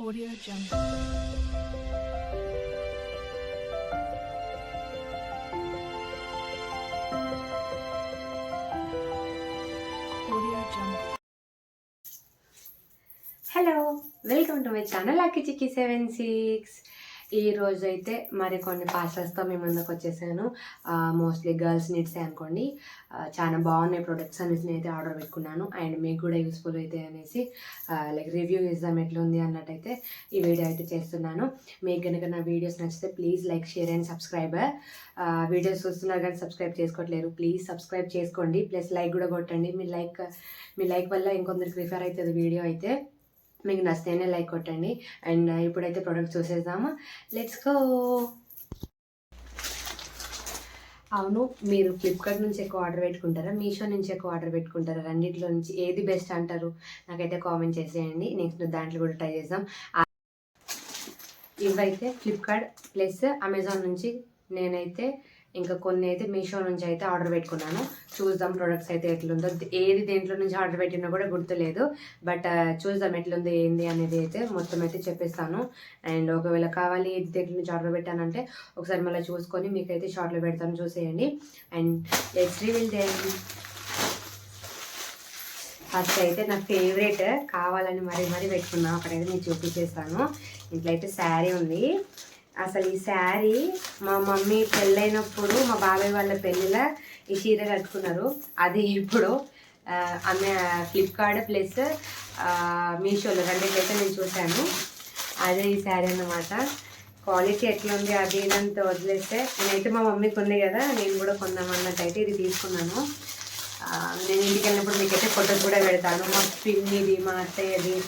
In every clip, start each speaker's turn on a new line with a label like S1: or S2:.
S1: Audio Jungle. Audio Jungle.
S2: Hello, welcome to my channel lucky chikki 76. ఈ రోజు అయితే మరి కొన్ని పార్సల్స్తో మీ ముందుకు వచ్చేసాను. మోస్ట్లీ గర్ల్స్ నీడ్సే అనుకోండి. చాలా బాగున్నాయి ప్రొడక్ట్స్ అనేసి అయితే ఆర్డర్ పెట్టుకున్నాను. అండ్ మీకు కూడా యూస్ఫుల్ అయితే అనేసి లైక్ రివ్యూ ఇద్దాం ఎట్లుంది అన్నట్టయితే ఈ వీడియో అయితే చేస్తున్నాను. మీకు కనుక నా వీడియోస్ నచ్చితే please like, share and subscribe. Videos చూస్తున్నారు కానీ సబ్స్క్రైబ్ చేసుకోవట్లేరు, ప్లీజ్ సబ్స్క్రైబ్ చేసుకోండి. ప్లస్ లైక్ కూడా కొట్టండి. మీ లైక్ వల్ల ఇంకొందరికి రిఫర్ అవుతుంది వీడియో అయితే. మీకు నచ్చితేనే లైక్ కొట్టండి. అండ్ ఇప్పుడైతే ప్రోడక్ట్ చూసేద్దాము. Let's go. అవును, మీరు ఫ్లిప్కార్ట్ నుంచి ఎక్కువ ఆర్డర్ పెట్టుకుంటారా, మీషో నుంచి ఎక్కువ ఆర్డర్ పెట్టుకుంటారా? రెండిట్లో నుంచి ఏది బెస్ట్ అంటారు? నాకైతే కామెంట్ చేసేయండి. నెక్స్ట్ దాంట్లో కూడా ట్రై చేద్దాం. ఇవైతే ఫ్లిప్కార్ట్ ప్లస్ అమెజాన్ నుంచి నేనైతే ఇంకా కొన్ని అయితే మీషో నుంచి అయితే ఆర్డర్ పెట్టుకున్నాను. చూద్దాం ప్రొడక్ట్స్ అయితే ఎట్లుందో. ఏది దేంట్లో నుంచి ఆర్డర్ పెట్టినా కూడా గుర్తులేదు. బట్ చూద్దాం ఎట్లుంది ఏంది అనేది అయితే మొత్తం అయితే చెప్పేస్తాను. అండ్ ఒకవేళ కావాలి ఏది దేంట్లో నుంచి ఆర్డర్ పెట్టానంటే ఒకసారి మళ్ళీ చూసుకొని మీకైతే షార్ట్లో పెడతాను, చూసేయండి. And let's reveal them. First అయితే నా ఫేవరెట్ కావాలని మరీ పెట్టుకున్నాను. అక్కడైతే నేను చూపించేస్తాను. ఇంట్లో అయితే శారీ ఉంది. అసలు ఈ శారీ మా మమ్మీ పెళ్ళైనప్పుడు మా బాబాయ్ వాళ్ళ పెళ్ళిలో ఈ చీర కట్టుకున్నారు. అది ఇప్పుడు ఆమె ఫ్లిప్కార్ట్ ప్లస్ మీషోలో రెండింటికైతే నేను చూశాను. అదే ఈ శారీ అన్నమాట. క్వాలిటీ ఎట్లా ఉంది అది ఇదంతా వదిలేస్తే నేనైతే మా మమ్మీకి ఉంది కదా, నేను కూడా కొందామన్నట్టయితే ఇది తీసుకున్నాను. నేను ఇంటికి వెళ్ళినప్పుడు మీకైతే ఫోటోస్ కూడా పెడతాను. మా పిన్నిది, మా అత్తయ్యది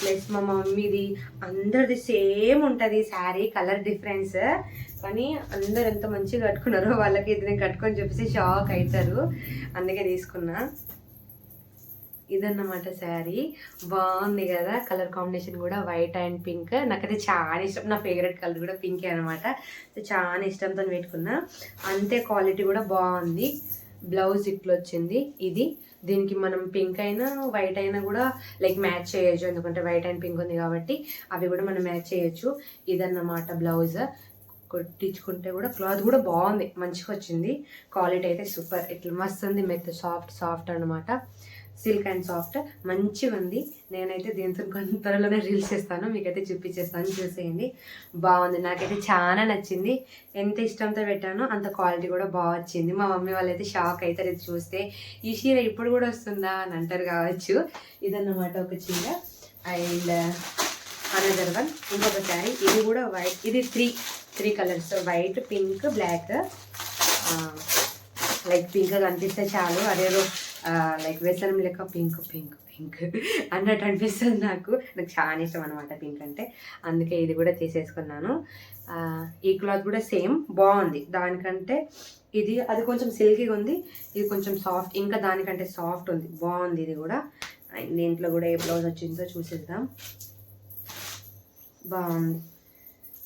S2: ప్లస్ మా మమ్మీది అందరిది సేమ్ ఉంటుంది శారీ. కలర్ డిఫరెన్స్ కానీ అందరు ఎంత మంచిగా కట్టుకున్నారో వాళ్ళకి ఇది నేను కట్టుకొని చెప్పేసి షాక్ అవుతారు. అందుకే తీసుకున్నా. ఇదన్నమాట శారీ. బాగుంది కదా, కలర్ కాంబినేషన్ కూడా వైట్ అండ్ పింక్. నాకైతే చాలా ఇష్టం. నా ఫేవరెట్ కలర్ కూడా పింకే అనమాట. చాలా ఇష్టంతో పెట్టుకున్నా. అంతే క్వాలిటీ కూడా బాగుంది. బ్లౌజ్ ఇట్లా వచ్చింది. ఇది దీనికి మనం పింక్ అయినా వైట్ అయినా కూడా లైక్ మ్యాచ్ చేయొచ్చు, ఎందుకంటే వైట్ అండ్ పింక్ ఉంది కాబట్టి అవి కూడా మనం మ్యాచ్ చేయొచ్చు. ఇదన్నమాట బ్లౌజ్. కుట్టించుకుంటే కూడా క్లాత్ కూడా బాగుంది, మంచిగా వచ్చింది. క్వాలిటీ అయితే సూపర్. ఇట్లా మస్తు ఉంది, మెత్త సాఫ్ట్ అనమాట. సిల్క్ అండ్ సాఫ్ట్ మంచిగా ఉంది. నేనైతే దీంతో కొంత త్వరలోనే రీల్స్ చేస్తాను, మీకైతే చూపించేస్తాను, చూసేయండి. బాగుంది, నాకైతే చాలా నచ్చింది. ఎంత ఇష్టంతో పెట్టానో అంత క్వాలిటీ కూడా బాగా వచ్చింది. మా మమ్మీ వాళ్ళైతే షాక్ అవుతారు ఇది చూస్తే. ఈ చీర ఇప్పుడు కూడా వస్తుందా అని అంటారు కావచ్చు. ఇదన్నమాట ఒక చీర. అండ్ అనదర్ వన్ ఇంకొక శారీ. ఇది కూడా వైట్. ఇది three colours, white, pink, black. Like pink కనిపిస్తే చాలు అదేదో లైక్ వ్యసనం లెక్క పింక్ అన్నట్టు అనిపిస్తుంది. నాకు చాలా ఇష్టం అనమాట పింక్ అంటే. అందుకే ఇది కూడా తీసేసుకున్నాను. ఈ క్లాత్ కూడా సేమ్ బాగుంది. దానికంటే అది కొంచెం సిల్కీగా ఉంది, ఇది కొంచెం సాఫ్ట్, ఇంకా దానికంటే సాఫ్ట్ ఉంది. బాగుంది ఇది కూడా. దీంట్లో కూడా ఏ బ్లౌజ్ వచ్చిందో చూసేద్దాం. బాగుంది.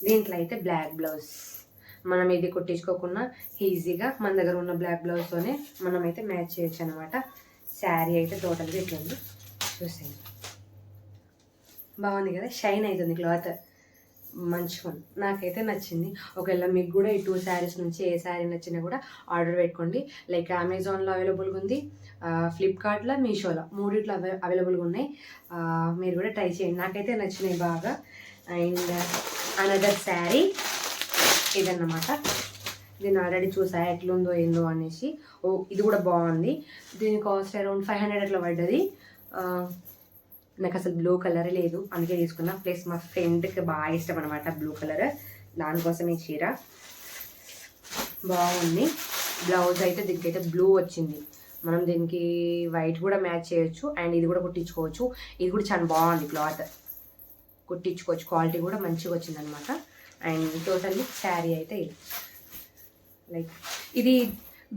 S2: దీంట్లో అయితే బ్లాక్ బ్లౌజ్. మనం ఇది కుట్టించుకోకుండా ఈజీగా మన దగ్గర ఉన్న బ్లాక్ బ్లౌజ్తోనే మనం అయితే మ్యాచ్ చేయొచ్చు అనమాట. శారీ అయితే టోటల్గా ఇట్లుంది, చూసేయండి. బాగుంది కదా, షైన్ అవుతుంది క్లాత్, మంచిగా ఉంది. నాకైతే నచ్చింది. ఒకవేళ మీకు కూడా ఈ 2 శారీస్ నుంచి ఏ శారీ నచ్చినా కూడా ఆర్డర్ పెట్టుకోండి. లైక్ అమెజాన్లో అవైలబుల్గా ఉంది, ఫ్లిప్కార్ట్లో, మీషోలో మూడిట్లో అవైలబుల్గా ఉన్నాయి. మీరు కూడా ట్రై చేయండి. నాకైతే నచ్చినాయి బాగా. అండ్ అనదర్ శారీ ఇదన్నమాట. దీన్ని ఆల్రెడీ చూసా ఎట్లుందో ఏందో అనేసి. ఇది కూడా బాగుంది. దీని కాస్ట్ అరౌండ్ 500 అట్లా పడ్డది. నాకు అసలు బ్లూ కలర్ లేదు, అందుకే తీసుకున్నా. ప్లస్ మా ఫ్రెండ్కి బాగా ఇష్టం అనమాట బ్లూ కలర్, దానికోసం ఈ చీర. బాగుంది. బ్లౌజ్ అయితే దీనికి అయితే బ్లూ వచ్చింది. మనం దీనికి వైట్ కూడా మ్యాచ్ చేయొచ్చు. అండ్ ఇది కూడా కుట్టించుకోవచ్చు. ఇది కూడా చాలా బాగుంది, క్లాత్ కుట్టించుకోవచ్చు. క్వాలిటీ కూడా మంచిగా వచ్చింది అనమాట. అండ్ టోటల్లీ శారీ అయితే ఇది. లైక్ ఇది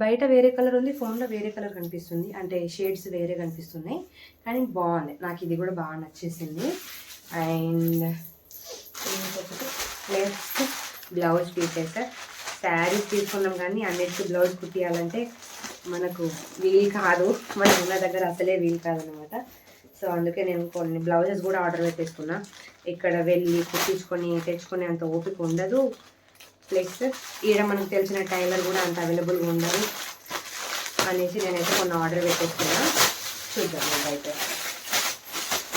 S2: బయట వేరే కలర్ ఉంది, ఫోన్లో వేరే కలర్ కనిపిస్తుంది, అంటే షేడ్స్ వేరే కనిపిస్తున్నాయి. కానీ బాగుంది, నాకు ఇది కూడా బాగా నచ్చేసింది. అండ్ ఇంకొకటి నెక్స్ట్ బ్లౌజ్ పీసెస్. శారీస్ తీసుకున్నాం కానీ అన్నిటికీ బ్లౌజ్ కుట్టియాలంటే మనకు వీలు కాదు. మన ఉన్న దగ్గర అసలే వీలు కాదనమాట. సో అందుకే నేను కొన్ని బ్లౌజెస్ కూడా ఆర్డర్ పెట్టేసుకున్నా. ఇక్కడ వెళ్ళి కుట్టించుకొని తెచ్చుకొని అంత ఓపిక ఉండదు. ప్లస్ ఈడ మనకు తెలిసిన టైలర్ కూడా అంత అవైలబుల్గా ఉండదు అనేసి నేనైతే కొన్ని ఆర్డర్ పెట్టేసుకున్నా. చూద్దాం అయితే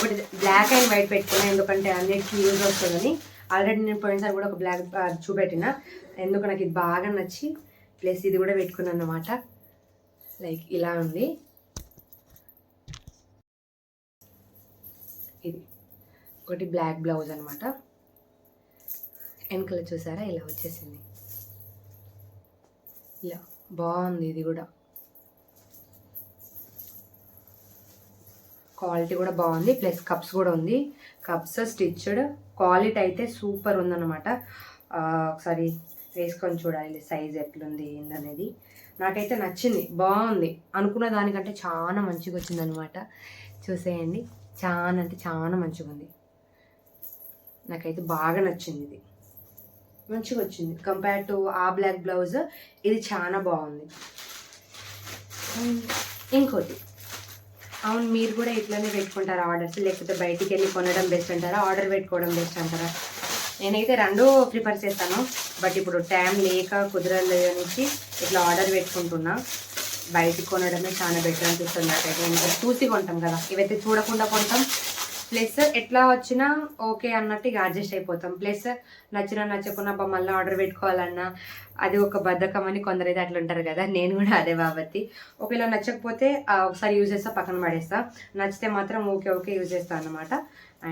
S2: బట్ బ్లాక్ అండ్ వైట్ పెట్టుకున్నా, ఎందుకంటే అన్నిటికీ యూజ్ వస్తుందని. ఆల్రెడీ నేను పోయినసారి కూడా ఒక బ్లాక్ చూపెట్టిన, ఎందుకు నాకు ఇది బాగా నచ్చి ప్లస్ ఇది కూడా పెట్టుకున్నాను అన్నమాట. లైక్ ఇలా ఉంది. ఇది ఒకటి బ్లాక్ బ్లౌజ్ అనమాట. వెనకల చూసారా ఇలా వచ్చేసింది. ఇలా బాగుంది. ఇది కూడా క్వాలిటీ కూడా బాగుంది. ప్లస్ కప్స్ కూడా ఉంది. కప్స్ స్టిచ్డ్, క్వాలిటీ అయితే సూపర్ ఉందన్నమాట. ఒకసారి వేసుకొని చూడాలి సైజ్ ఎట్లుంది ఏందనేది. నాకైతే నచ్చింది, బాగుంది. అనుకున్న దానికంటే చాలా మంచిగా వచ్చింది అనమాట. చూసేయండి, చాలా అంటే చాలా మంచిగా ఉంది. నాకైతే బాగా నచ్చింది. ఇది మంచిగా వచ్చింది కంపేర్ టు ఆ బ్లాక్ బ్లౌజ్. ఇది చాలా బాగుంది. ఇంకోటి, అవును మీరు కూడా ఇట్లనే పెట్టుకుంటారా ఆర్డర్స్, లేకపోతే బయటికి వెళ్ళి కొనడం బెస్ట్ అంటారా, ఆర్డర్ పెట్టుకోవడం బెస్ట్ అంటారా? నేనైతే రెండూ ప్రిఫర్ చేస్తాను. బట్ ఇప్పుడు టైం లేక కుదరలేదు అనేసి ఇట్లా ఆర్డర్ పెట్టుకుంటున్నా. బయటికి కొనడమే చాలా బెటర్ అనిపిస్తుంది నాకైతే. ఇంకా చూసి కొంటాం కదా, ఇవైతే చూడకుండా కొంటాం. ప్లస్ ఎట్లా వచ్చినా ఓకే అన్నట్టు ఇక అడ్జస్ట్ అయిపోతాం. ప్లస్ నచ్చినా నచ్చకున్నా మళ్ళీ ఆర్డర్ పెట్టుకోవాలన్నా అది ఒక బద్ధకం అని కొందరైతే అట్లా ఉంటారు కదా. నేను కూడా అదే బాబత్తి. ఒకవేళ నచ్చకపోతే ఒకసారి యూజ్ చేస్తా, పక్కన పడేస్తా. నచ్చితే మాత్రం ఓకే యూజ్ చేస్తాను అనమాట.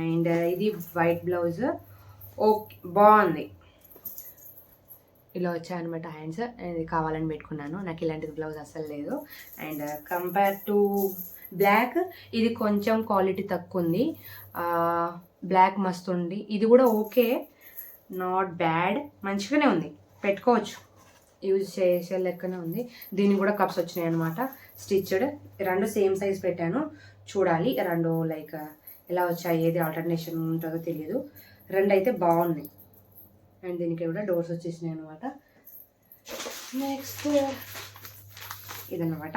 S2: అండ్ ఇది వైట్ బ్లౌజ్, ఓకే బాగుంది. ఇలా వచ్చాయన్నమాట హ్యాండ్స్. ఇది కావాలని పెట్టుకున్నాను, నాకు ఇలాంటి బ్లౌజ్ అస్సలు లేదు. అండ్ కంపేర్ టు బ్లాక్ ఇది కొంచెం క్వాలిటీ తక్కువ ఉంది. బ్లాక్ మస్తు ఉంది. ఇది కూడా ఓకే, నాట్ బ్యాడ్, మంచిగానే ఉంది, పెట్టుకోవచ్చు, యూజ్ చేసే లెక్కనే ఉంది. దీనికి కూడా కప్స్ వచ్చినాయి అనమాట, స్టిచ్డ్. రెండు సేమ్ సైజ్ పెట్టాను, చూడాలి రెండు లైక్ ఎలా వచ్చాయి, ఏది ఆల్టర్నేషన్ ఉంటుందో తెలియదు. రెండు అయితే బాగున్నాయి. అండ్ దీనికి కూడా డోర్స్ వచ్చేసినాయి అనమాట. నెక్స్ట్ ఇదన్నమాట.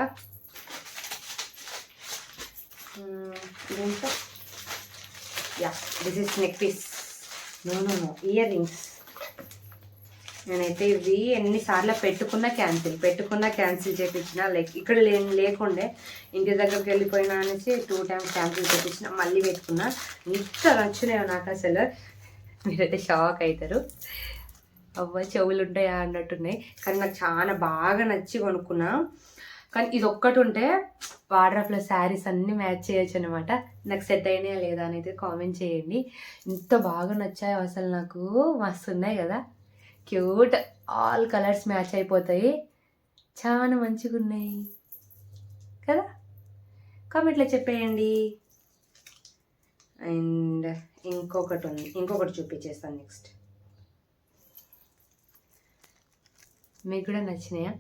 S2: దీంట్లో this is neck piece. No earrings. నేనైతే ఇవి ఎన్నిసార్లు పెట్టుకున్నా క్యాన్సిల్ చేయించిన. లైక్ ఇక్కడ లేకుండే ఇంటి దగ్గరికి వెళ్ళిపోయినా అనేసి 2 times క్యాన్సిల్ చేయించిన, మళ్ళీ పెట్టుకున్నా. ఇంత నచ్చినాయో నాకు అసలు, మీరైతే షాక్ అవుతారు. అవ్వ చెవులు ఉంటాయా అన్నట్టున్నాయి, కానీ నాకు చాలా బాగా నచ్చి కొనుక్కున్నా. కానీ ఇది ఒక్కటి ఉంటే వార్డ్రోబ్లో శారీస్ అన్నీ మ్యాచ్ చేయొచ్చు అనమాట. నాకు సెట్ అయినాయా లేదా అనేది కామెంట్ చేయండి. ఇంత బాగా నచ్చాయో అసలు నాకు, మస్తు ఉన్నాయి కదా, క్యూట్. ఆల్ కలర్స్ మ్యాచ్ అయిపోతాయి, చాలా మంచిగా ఉన్నాయి కదా. కామెంట్లో చెప్పేయండి. అండ్ ఇంకొకటి చూపించేస్తాను నెక్స్ట్. మీకు కూడా నచ్చినాయా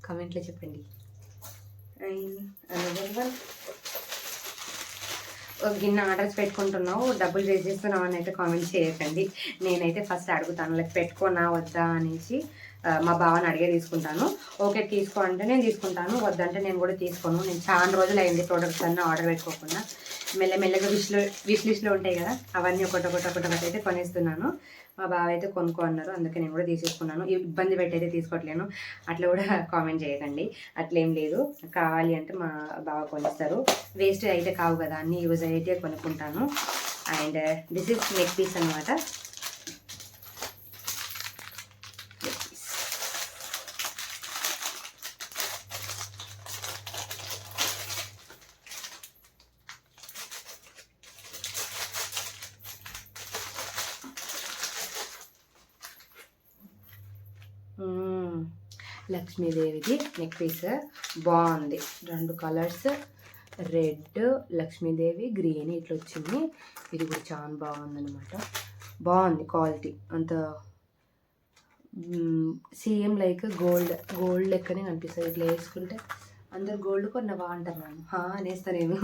S2: కామెంట్లో చెప్పండి. అండ్ అనదర్ వన్, ఒక గిన్నె ఆర్డర్స్ పెట్టుకుంటున్నావు, డబ్బులు వేస్ట్ చేస్తున్నావు అని అయితే కామెంట్ చేయకండి. నేనైతే ఫస్ట్ అడుగుతాను, లైక్ పెట్టుకోనా వద్దా అనేసి. మా బావని అడిగే తీసుకుంటాను. ఓకే తీసుకో అంటే నేను తీసుకుంటాను, వద్దంటే నేను కూడా తీసుకోను. నేను చాలా రోజులు అయింది ప్రొడక్ట్స్ అన్నీ ఆర్డర్ పెట్టుకోకుండా. మెల్లమెల్లగా విష్ లిస్ట్లో ఉంటాయి కదా, అవన్నీ ఒకటి అయితే కొనేస్తున్నాను. మా బావ అయితే కొనుక్కో అన్నారు, అందుకే నేను కూడా తీసేసుకున్నాను. ఇబ్బంది పెట్టి అయితే తీసుకోవట్లేను, అట్లా కూడా కామెంట్ చేయకండి. అట్లేం లేదు, కావాలి అంటే మా బావ కొనిస్తారు. వేస్ట్ అయితే కావు కదా, అన్నీ యూజ్ అయితే కొనుక్కుంటాను. And this is neck piece అనమాట. లక్ష్మీదేవిది నెక్ పీస్ బాగుంది. 2 కలర్స్, రెడ్, లక్ష్మీదేవి, గ్రీన్ ఇట్లా వచ్చింది. ఇది కూడా చాలా బాగుందన్నమాట. బాగుంది క్వాలిటీ అంత, సేమ్ లైక్ గోల్డ్ లెక్కనే కనిపిస్తుంది. ఇట్లా వేసుకుంటే అందరు గోల్డ్ కొన్నవా అంటారు, నన్ను అనేస్తానేమో.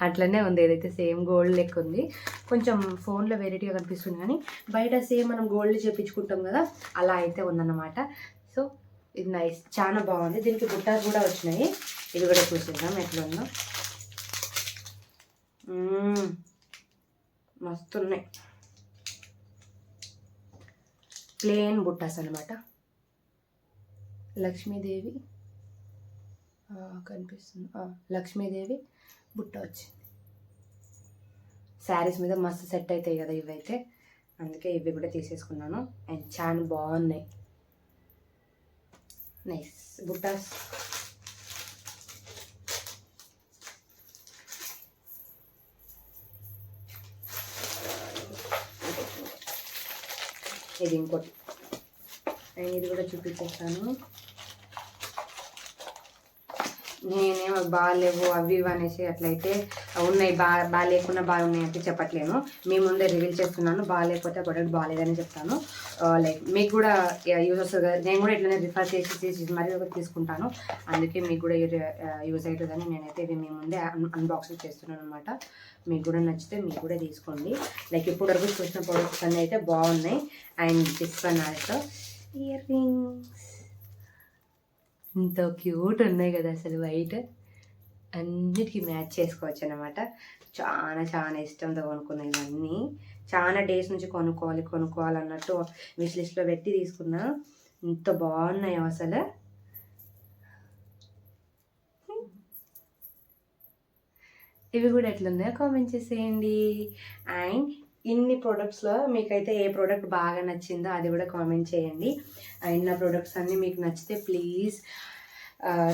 S2: అట్లనే ఉంది, ఏదైతే సేమ్ గోల్డ్ లెక్క ఉంది. కొంచెం ఫోన్లో వెరైటీగా కనిపిస్తుంది, కానీ బయట సేమ్ మనం గోల్డ్ చేయించుకుంటాం కదా, అలా అయితే ఉందన్నమాట. సో ఇది నైస్, చాలా బాగుంది. దీనికి బుట్టాస్ కూడా వచ్చినాయి, ఇది కూడా చూసేద్దాం ఎట్లా ఉందో. మస్తు ఉన్నాయి. ప్లేన్ బుట్టాస్ అనమాట. లక్ష్మీదేవి కనిపిస్తుంది. లక్ష్మీదేవి బుట్ట వచ్చింది. శారీస్ మీద మస్తు సెట్ అవుతాయి కదా ఇవైతే, అందుకే ఇవి కూడా తీసేసుకున్నాను. అండ్ చాలా బాగున్నాయి. నైస్ బుట్టాస్. ఇది ఇంకోటి, అండ్ ఇది కూడా చూపించేస్తాను. నేనేమో బాగాలేవు అవి ఇవి అనేసి అట్లయితే ఉన్నాయి, బాగాలేకుండా బాగున్నాయి అంటే చెప్పట్లేను. మీ ముందే రివీల్ చేస్తున్నాను. బాగాలేకపోతే ప్రొడక్ట్ బాగాలేదని చెప్తాను. లైక్ మీకు కూడా యూజ్ వస్తుంది కదా. నేను కూడా ఇట్లనే రిఫర్ చేసి మరీ ఒకటి తీసుకుంటాను. అందుకే మీకు కూడా యూజ్ అవుతుందని నేనైతే ఇది మీ ముందే అన్బాక్సింగ్ చేస్తున్నాను అనమాట. మీకు కూడా నచ్చితే మీకు కూడా తీసుకోండి. లైక్ ఇప్పుడు వరకు చూసిన ప్రొడక్ట్స్ అన్నీ అయితే బాగున్నాయి. And this one also ear rings. ఇంత క్యూట్ ఉన్నాయి కదా అసలు, వైట్ అన్నిటికీ మ్యాచ్ చేసుకోవచ్చు అనమాట. చాలా చాలా ఇష్టంతో కొనుక్కున్నాయి ఇవన్నీ. చాలా డేస్ నుంచి కొనుక్కోవాలి అన్నట్టు విష్ లిస్ట్లో పెట్టి తీసుకున్నా. ఇంత బాగున్నాయి అసలు. ఇవి కూడా ఎట్లున్నాయో కామెంట్ చేసేయండి. అండ్ ఇన్ని ప్రోడక్ట్స్లో మీకైతే ఏ ప్రోడక్ట్ బాగా నచ్చిందో అది కూడా కామెంట్ చేయండి. అండ్ నా ప్రోడక్ట్స్ అన్నీ మీకు నచ్చితే please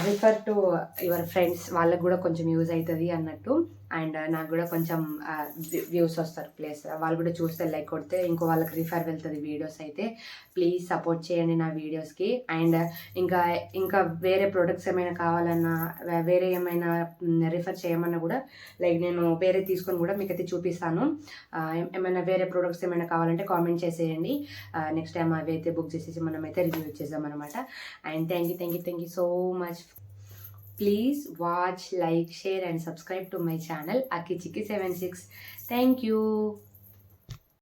S2: refer to your friends, వాళ్ళకు కూడా కొంచెం యూజ్ అవుతుంది అన్నట్టు. అండ్ నాకు కూడా కొంచెం వ్యూస్ వస్తారు, ప్లేస్ వాళ్ళు కూడా చూస్తే లైక్ కొడితే ఇంకో వాళ్ళకి రిఫర్ వెళ్తుంది వీడియోస్ అయితే. ప్లీజ్ సపోర్ట్ చేయండి నా వీడియోస్కి. అండ్ ఇంకా వేరే ప్రోడక్ట్స్ ఏమైనా కావాలన్నా, వేరే ఏమైనా రిఫర్ చేయమన్నా కూడా లైక్ నేను వేరే తీసుకొని కూడా మీకు అయితే చూపిస్తాను. ఏమైనా వేరే ప్రోడక్ట్స్ ఏమైనా కావాలంటే కామెంట్ చేసేయండి. నెక్స్ట్ టైం అవి అయితే బుక్ చేసేసి మనమైతే రివ్యూ చేద్దాం అనమాట. And thank you so much. Please watch, like, share and subscribe to my channel Aki Chiki 76. Thank you.